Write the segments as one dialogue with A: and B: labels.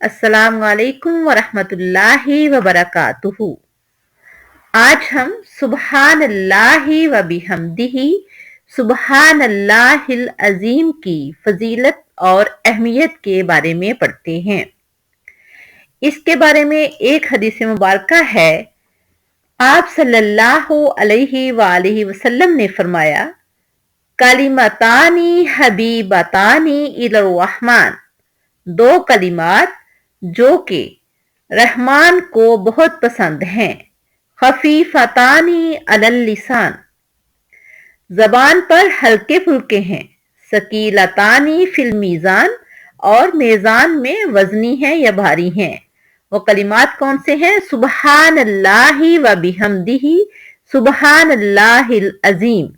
A: अस्सलाम वालेकुम वरहमतुल्लाहि वबरकातुहू। आज हम सुबहान अल्लाहि व बिहम्दिही सुबहान अल्लाहिल अजीम की फजीलत और अहमियत के बारे में पढ़ते हैं। इसके बारे में एक हदीस मुबारका है। आप सल्लल्लाहु अलैहि वसल्लम ने फरमाया, कलिमतानी हबीबतानी इलर रहमान, दो कलिमात जो कि रहमान को बहुत पसंद हैं, खफीफतानी अलल लिसान, जबान पर हल्के फुल्के हैं, सकीलतानी फिल मीजान, और मेजान में वजनी हैं या भारी हैं। वो कलिमात कौन से हैं? सुबहान अल्लाहि व बिहम्दिही सुबहान अल्लाहिल अजीम।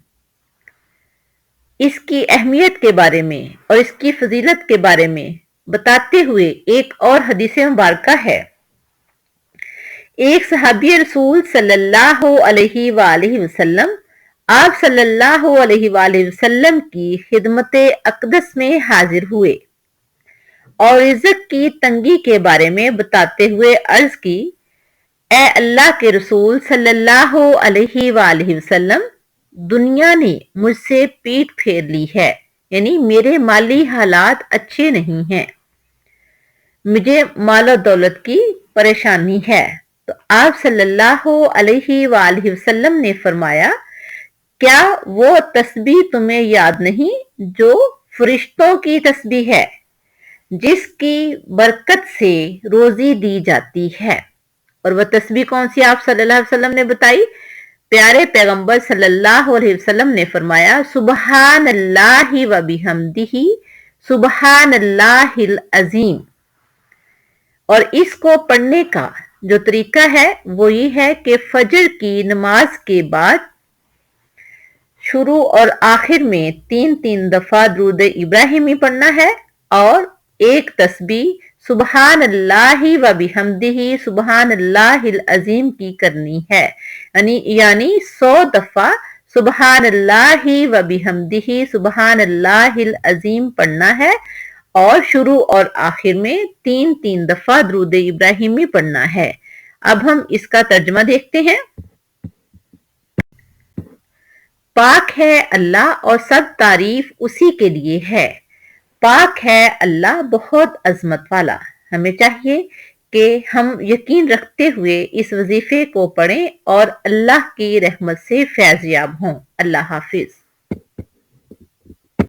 A: इसकी अहमियत के बारे में और इसकी फजीलत के बारे में बताते हुए एक और हदीस मुबारका है। एक सहाबी रसूल सल्लल्लाहु अलैहि वसल्लम आप सल्लल्लाहु अलैहि वसल्लम की खिदमत अक़दस में हाजिर हुए और इज्जत की तंगी के बारे में बताते हुए अर्ज की, ए अल्लाह के रसूल सल्लल्लाहु अलैहि वसल्लम, दुनिया ने मुझसे पीठ फेर ली है, यानी मेरे माली हालात अच्छे नहीं हैं, मुझे मालो दौलत की परेशानी है। तो आप सल्लल्लाहु अलैहि वसल्लम ने फरमाया, क्या वो तस्बीह तुम्हें याद नहीं जो फरिश्तों की तस्बीह है, जिसकी बरकत से रोजी दी जाती है। और वह तस्बीह कौन सी आप सल्लल्लाहु अलैहि वसल्लम ने बताई? प्यारे पैगंबर सल्लल्लाहु अलैहि वसल्लम ने फरमाया, सुबहान अल्लाहि व बिहम्दिही सुबहान अल्लाहिल अजीम। और इसको पढ़ने का जो तरीका है वो ये है कि फजर की नमाज के बाद शुरू और आखिर में 3-3 दफा दुरूद इब्राहिमी पढ़ना है और एक तस्बीह सुबहान अल्लाहि व बिहम्दिही सुबहान अल्लाहिल अजीम की करनी है, यानी 100 दफा सुबहान अल्लाहि व बिहम्दिही सुबहान अल्लाहिल अजीम पढ़ना है और शुरू और आखिर में 3-3 दफा दुरूद इब्राहिमी पढ़ना है। अब हम इसका तर्जुमा देखते हैं। पाक है अल्लाह और सब तारीफ उसी के लिए है। पाक है अल्लाह बहुत अजमत वाला। हमें चाहिए कि हम यकीन रखते हुए इस वजीफे को पढ़ें और अल्लाह की रहमत से फैज़याब हों। अल्लाह हाफिज।